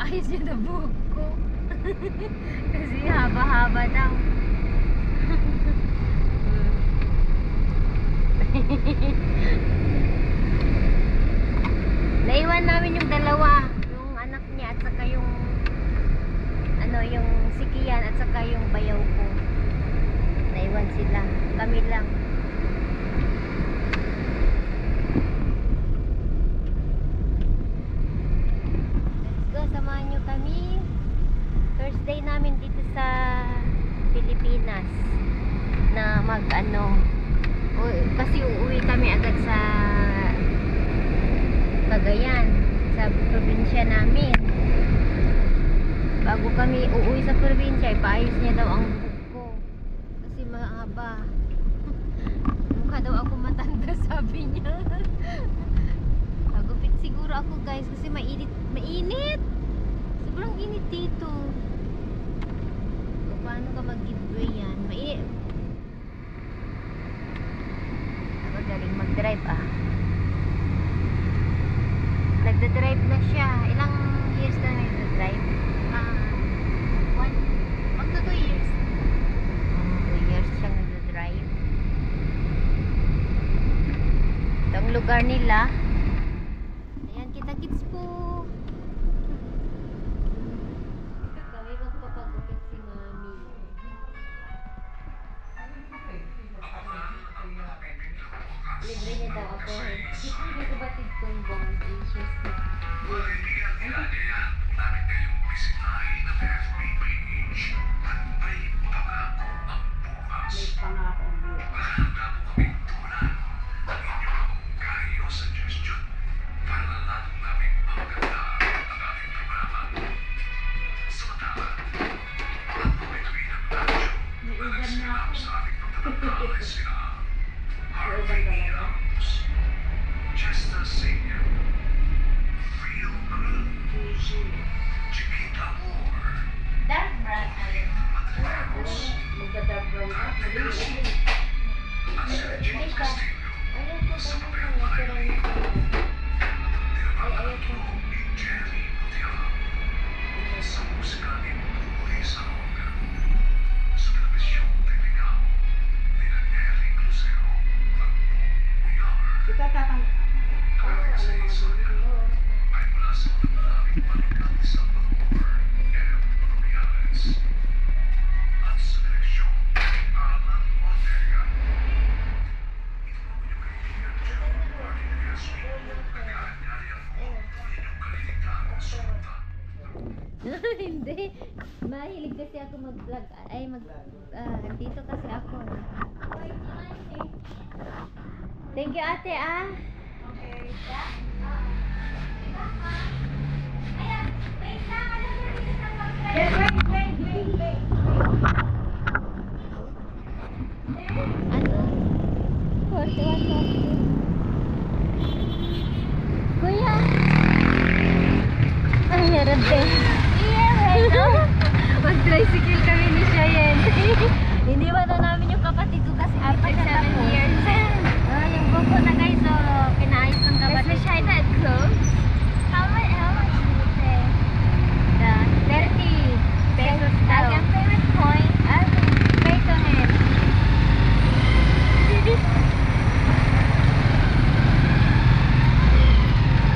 Ipaayos niya na buhok ko. Kasi haba-haba daw. Naiwan namin yung dalawa, yung anak niya at saka yung yung si Kian at saka yung bayaw ko. Naiwan sila, kami lang. Let's go, samahan nyo kami. First day namin dito sa Pilipinas na kasi uuwi kami agad sa Cagayan, sa probinsya namin. Bago kami uuwi sa probinsya, ipaayos niya daw ang buhok ko kasi mahaba. Mukha daw ako matanda, sabi niya. Magupit siguro ako, guys, kasi mainit. Sobrang init dito. So, paano ka mag-giveaway yan? Mainit. Ako galing mag-drive Nagda-drive na siya. Ilang years na nagda-drive? 1 to 2 years. 2 years siyang nagda-drive. Ito ang lugar nila. Ayan, kita-kits po. Kami magpapagupit si Mami. Libre niya daw ako. Hindi ko batid kong bonggi. Namin kayong bisitahin ang FB page at may pangako ang bukas. Handa po kaming tunan ang inyong kahyo suggestion para lalong namin maganda ang aming programa. Samantala, ang tuwid-tuwid ang radyo na nagsilap sa aming pagtatanggal ay sila Harvey Ramos, Chester Senior, Real Cruz, Chiquita Moore, Dark brown. Ramos, Magda-dark brown ka. at sila Jane Castillo. Ayaw ko Sa ba papel naman panay ayaw ko. ni Jenny Butihan. Sa musika ni Buhay Sarong. Sa telebisyon Tiligaw ni Nelly Crucero at Bong Muyar. Sa isaya ay mula sa madaming panukat ni Salvador M. Rubiales. At sa direksyon ni Alan Ortega. Ito po yung kaibigan Joe Martinez nag-aanyaya po ang inyong kalilitan at sultan. Hindi. Mahilig kasi ako mag-vlog. Dito kasi ako. Thank you, ate, Ano? 41 Kuya! Ay, meron din. Mag-tricycle kami ni Cheyenne. Iniwan na namin yung kapatid ko kasi after 7 years. Yung buko na, guys, so pinaayos ng kapatid. Is Cheyenne at close? How much did you pay? 30 pesos daw. Ang favorite coin? Peso head.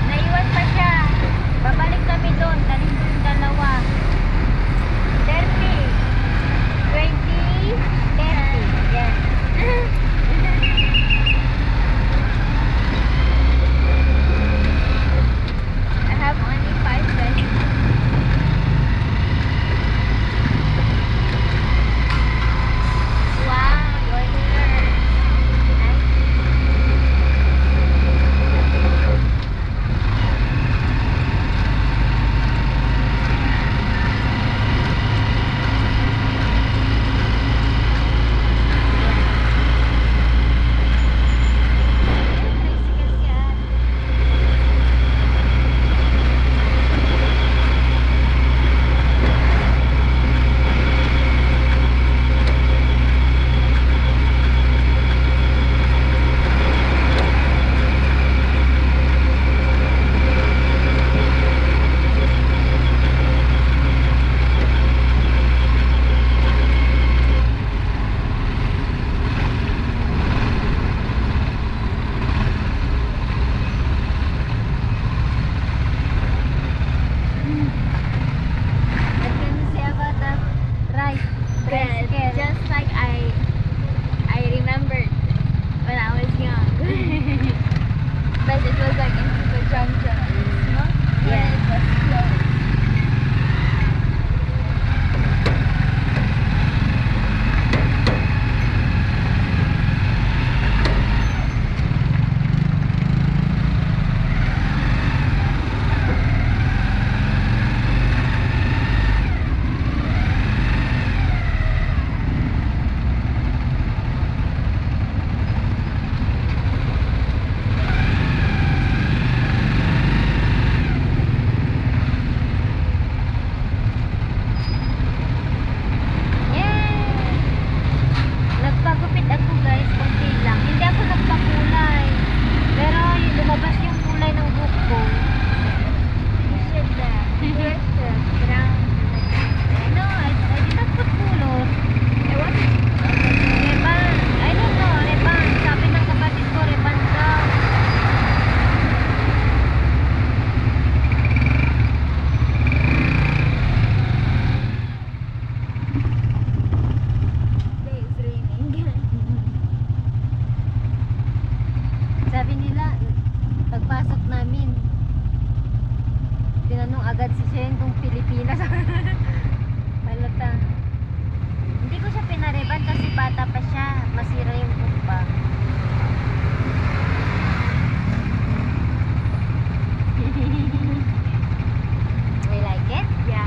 Naiwan pa siya. Babalik kami doon. Daling ko yung dalawa. 30, 20, 30. Yes. goes like into the jungle. No? Yeah. It was closed. Sabi nila, pagpasok namin, tinanong agad si Shen kung Pilipinas. Malata. Hindi ko siya pinareban kasi bata pa siya. Masira yung kumpa. You like it? Yeah.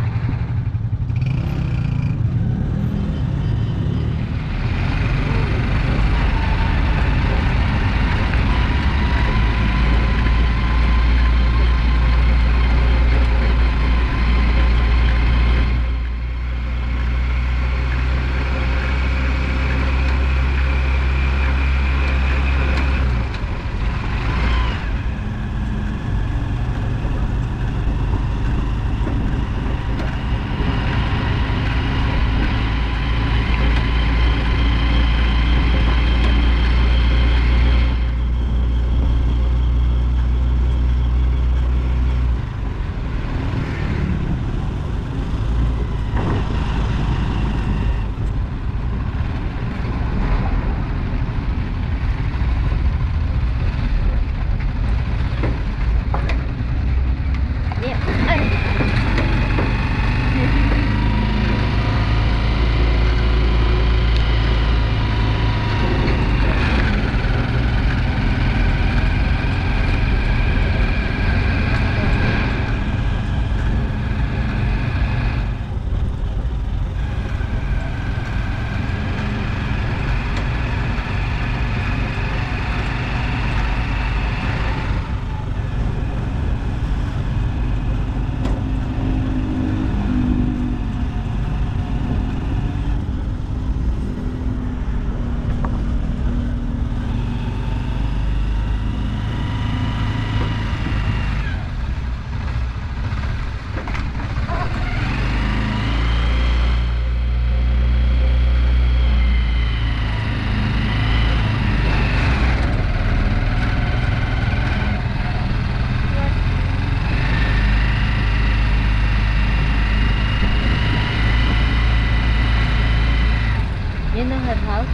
Yun ang her house?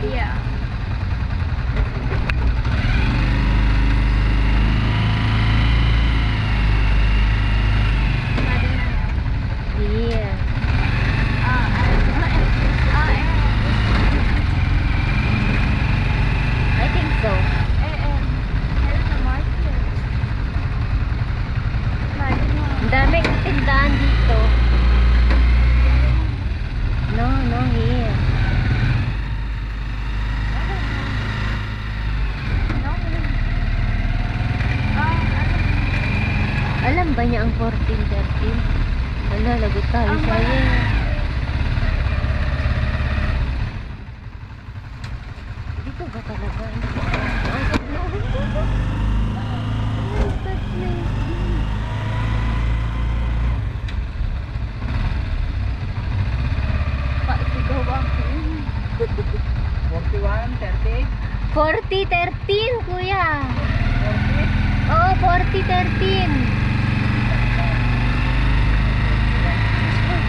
Yeah. Yeah. I think so. Ang daming tindahan dito. No, here. Alam ba niya ang 1413? Wala, lagot tayo siya yun. Dito ba talaga? Pasigaw ako. 41, 30? 4013, kuya. 40? Oo, 4013.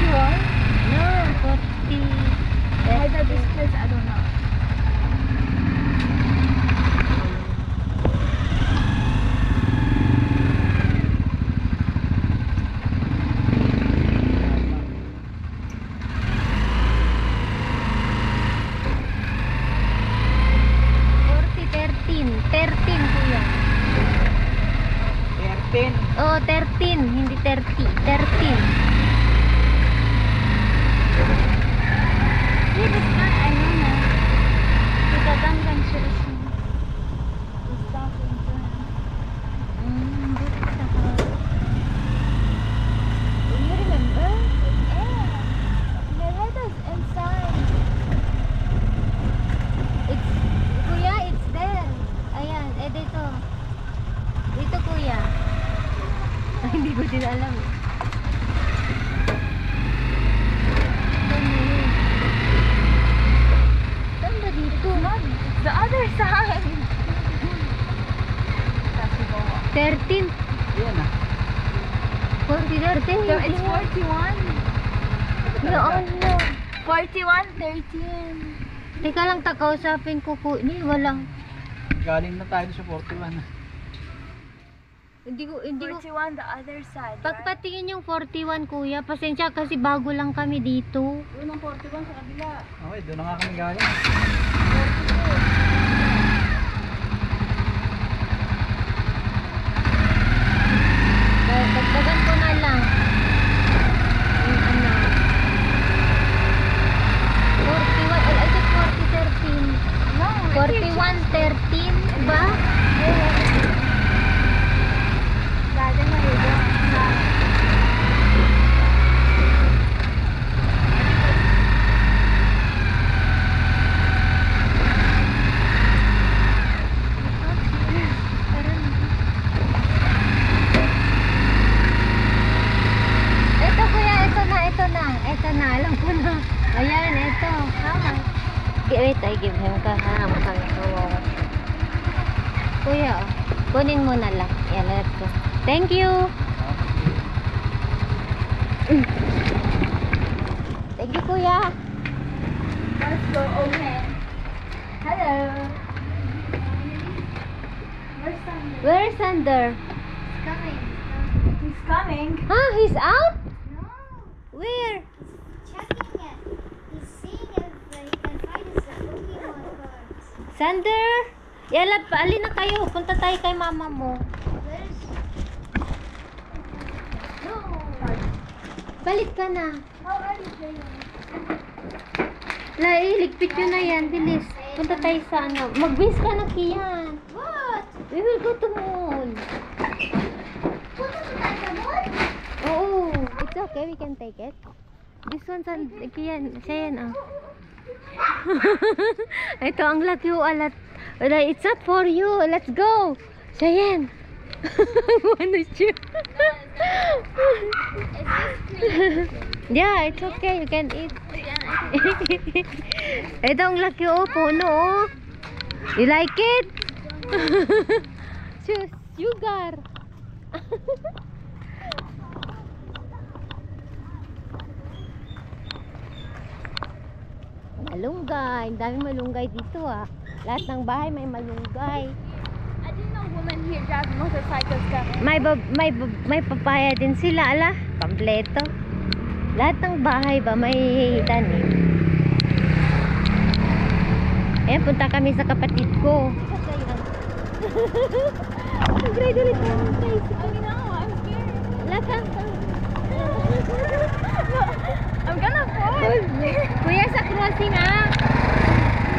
No, 40. Why the distance? I don't know. Oo, 13. Hindi 30. 13. Hier ist gar eine. Die Gedanken schützen. Das darf nicht sein. Do you remember? Yeah. The head is inside. It's, kuya, it's there. Ayan, dito. Dito, kuya. Ay, hindi ko din alam. Saan ba dito? The other side. 13. Yan ah. 40, 13. So it's 41. Ya Allah. 41, 13. Teka lang, takausapin ko po. Hindi, walang. Galing na tayo sa 41. Hindi ko. 41, the other side. Pagpatingin yung 41, kuya. Pasensya kasi bago lang kami dito. Doon ang 41 sa kabila. Okay, doon na nga kami galing. Dagdagan ko na lang. Yung ano. 41. I said 40, 13. No, 41, 13. Ba? Dati mahigo. Ito kuya, ito na. Ito na, alam ko na. Ayan, ito. Wait, I give him ka ha. Kuya, oh. Kunin mo na lang. Yan, let's go. Thank you. Thank you, kuya. Let's go, okay. Hello. Where's Sander? Where is Sander? Coming. He's coming. Huh? He's out? No. Where? Checking it. He's seeing if he can find his Pokemon cards. Sander? Yala, paalin na kayo. Punta tayo kay mama mo. Where's... No. Balik ka na. How are you playing? Ligpit yun na yan. Bilis. Punta tayo sa ano. Mag-bis ka na, Kian. What? We will go to mall. Punta sa tayo sa mall? Oo. It's okay. We can take it. This one, Kian. Siya yan, ah. Ito, ang laki o alat. It's not for you. Let's go. Siya yan. Ano siya? Is this clean? Yeah, it's okay. You can eat. Ito ang laki o. Puno o. You like it? Sugar. Malunggay. Ang daming malunggay dito ah. Lahat ng bahay may malunggay. I didn't know women here drive motorcycles coming. May papaya din sila, ala. Kompleto. Lahat ng bahay ba may tanim. Eh, punta kami sa kapatid ko. Grade ulit ang I know, I'm scared. Lakang. I'm gonna fall. Kuya, sa crossing ah.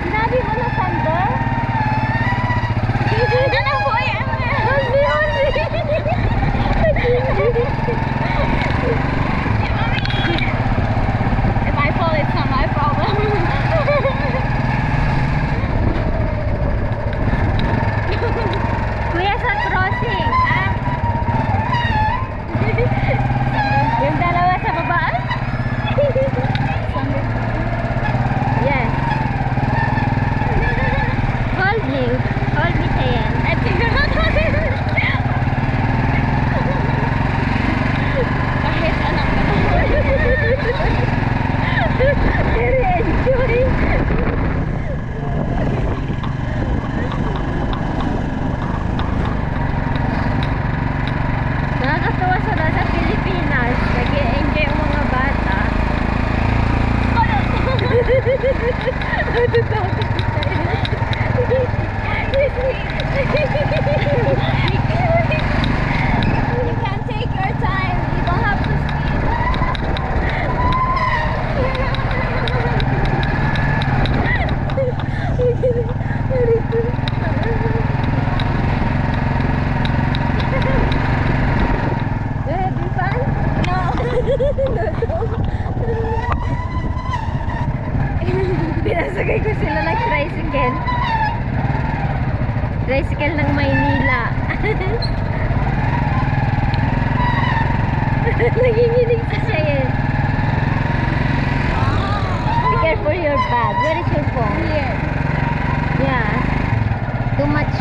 Sinabi mo na Sander? I'm gonna fall. If I fall, it's not my problem. Kuya, sa crossing ah. Yung dalawa sa baba. Yes. Nanginginig si Cheyenne. Be careful your bag. Where is your phone? Here. Yeah. Too much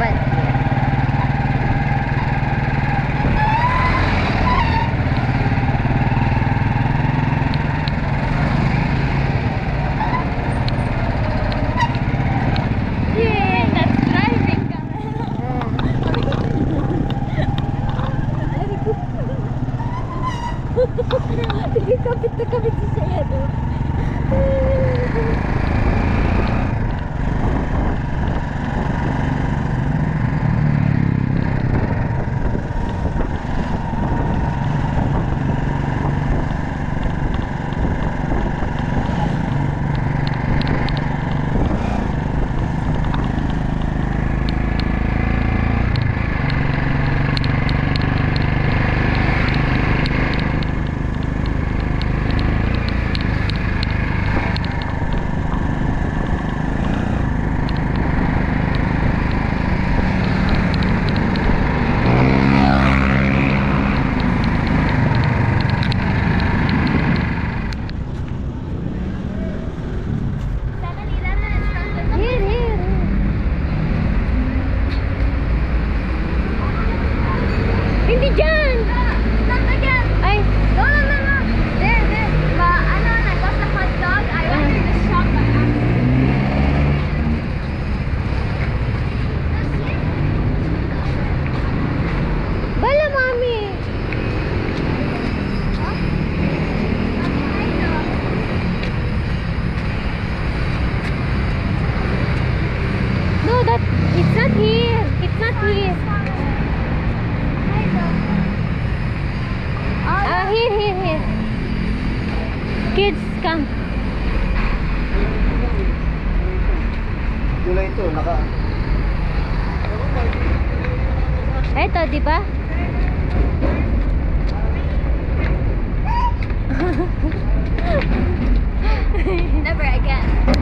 bad here. Yay! That's driving ka. Sige, kapit na kapit si Cheyenne. Here, here. Hindi dyan! Not again. Ay, No, no, no, no. There, there. Ano, I got the hot dog. I went to the shop by accident. bala mami. No, it's not here. It's not here. Here. Kids, come. July ito, naka... Eto, di ba? Never again.